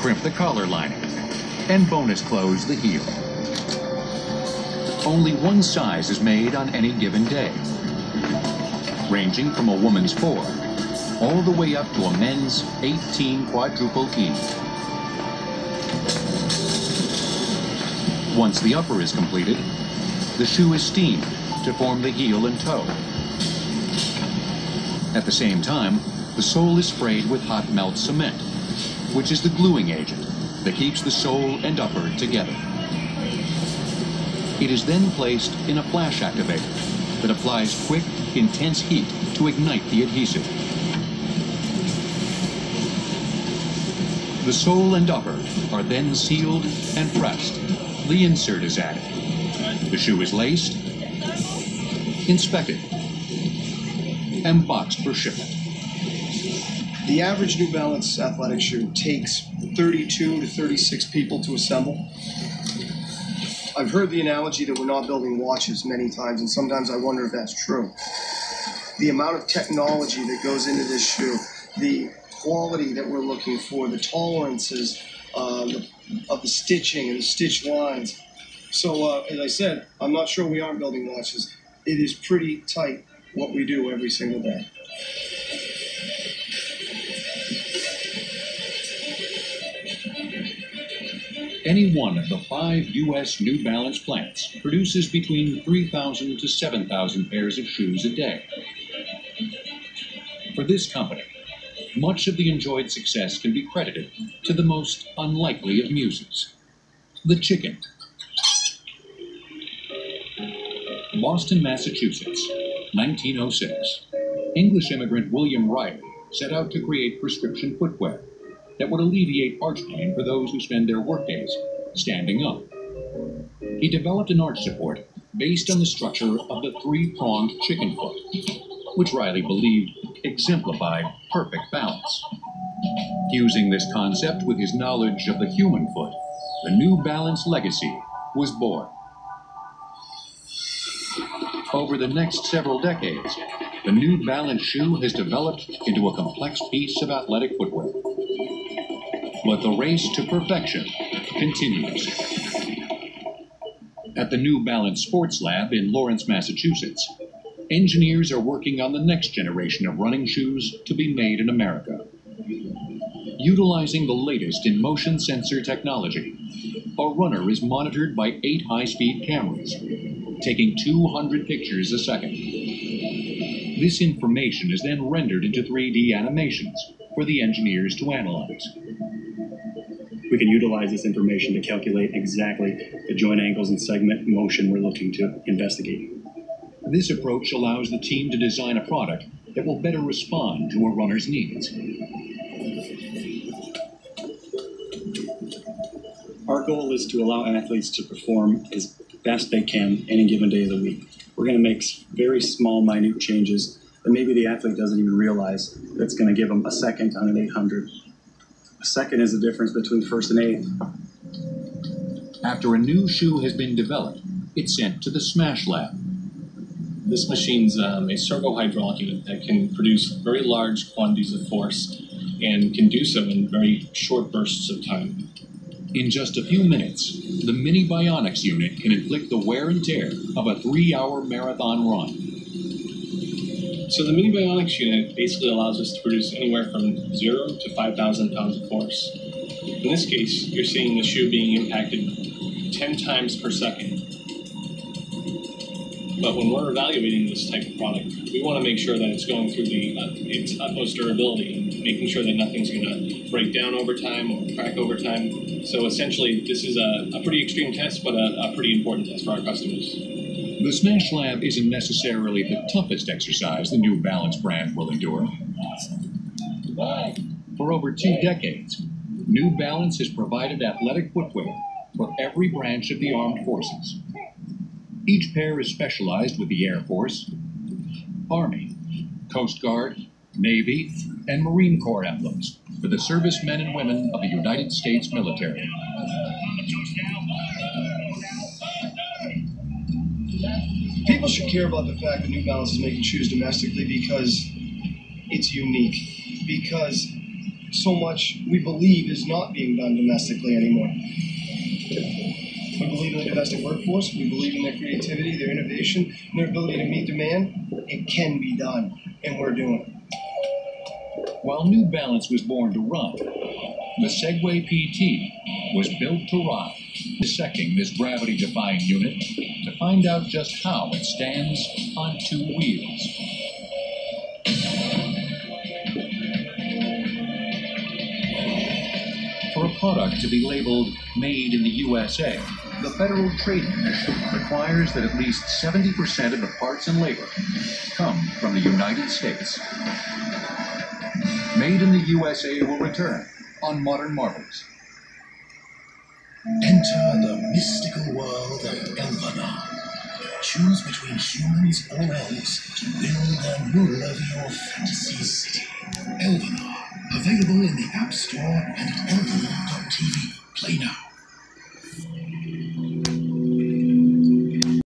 crimp the collar lining, and bonus close the heel. Only one size is made on any given day, ranging from a woman's 4 all the way up to a men's 18 quadruple E. Once the upper is completed, the shoe is steamed to form the heel and toe. At the same time, the sole is sprayed with hot melt cement, which is the gluing agent that keeps the sole and upper together. It is then placed in a flash activator that applies quick, intense heat to ignite the adhesive. The sole and upper are then sealed and pressed. The insert is added. The shoe is laced, inspected, and boxed for shipment. The average New Balance athletic shoe takes 32 to 36 people to assemble. I've heard the analogy that we're not building watches many times, and sometimes I wonder if that's true. The amount of technology that goes into this shoe, the quality that we're looking for, the tolerances of the stitching and the stitch lines. So, as I said, I'm not sure we aren't building watches. It is pretty tight what we do every single day. Any one of the 5 U.S. New Balance plants produces between 3,000 to 7,000 pairs of shoes a day. For this company, much of the enjoyed success can be credited to the most unlikely of muses, the chicken. Boston, Massachusetts, 1906. English immigrant William Riley set out to create prescription footwear that would alleviate arch pain for those who spend their workdays standing up. He developed an arch support based on the structure of the 3-pronged chicken foot, which Riley believed exemplified perfect balance. Fusing this concept with his knowledge of the human foot, the New Balance legacy was born. Over the next several decades, the New Balance shoe has developed into a complex piece of athletic footwear. But the race to perfection continues. At the New Balance Sports Lab in Lawrence, Massachusetts, engineers are working on the next generation of running shoes to be made in America. Utilizing the latest in motion sensor technology, a runner is monitored by 8 high-speed cameras, taking 200 pictures a second. This information is then rendered into 3D animations for the engineers to analyze. We can utilize this information to calculate exactly the joint angles and segment motion we're looking to investigate. This approach allows the team to design a product that will better respond to a runner's needs. Our goal is to allow athletes to perform as best they can any given day of the week. We're going to make very small, minute changes that maybe the athlete doesn't even realize that's going to give them a second on an 800. A second is the difference between first and eighth. After a new shoe has been developed, it's sent to the Smash Lab. This machine's a servo-hydraulic unit that can produce very large quantities of force and can do so in very short bursts of time. In just a few minutes, the Mini Bionics unit can inflict the wear and tear of a 3-hour marathon run. So the Mini Bionics unit basically allows us to produce anywhere from 0 to 5,000 pounds of force. In this case, you're seeing the shoe being impacted 10 times per second. But when we're evaluating this type of product, we want to make sure that it's going through its utmost durability and making sure that nothing's going to break down over time or crack over time. So essentially, this is a pretty extreme test, but a pretty important test for our customers. The Smash Lab isn't necessarily the toughest exercise the New Balance brand will endure. For over 2 decades, New Balance has provided athletic footwear for every branch of the armed forces. Each pair is specialized with the Air Force, Army, Coast Guard, Navy, and Marine Corps emblems for the servicemen and women of the United States military. People should care about the fact that New Balance is making shoes domestically because it's unique. Because so much we believe is not being done domestically anymore. We believe in the domestic workforce. We believe in their creativity, their innovation, and their ability to meet demand. It can be done, and we're doing it. While New Balance was born to run, the Segway PT was built to ride, dissecting this gravity-defying unit to find out just how it stands on two wheels. For a product to be labeled Made in the USA, the Federal Trade Commission requires that at least 70% of the parts and labor come from the United States. Made in the USA will return on Modern Marvels. Enter the mystical world of Elvenar. Choose between humans or elves to build and rule over your fantasy city. Elvenar, available in the App Store and at elvenar.tv. Play now.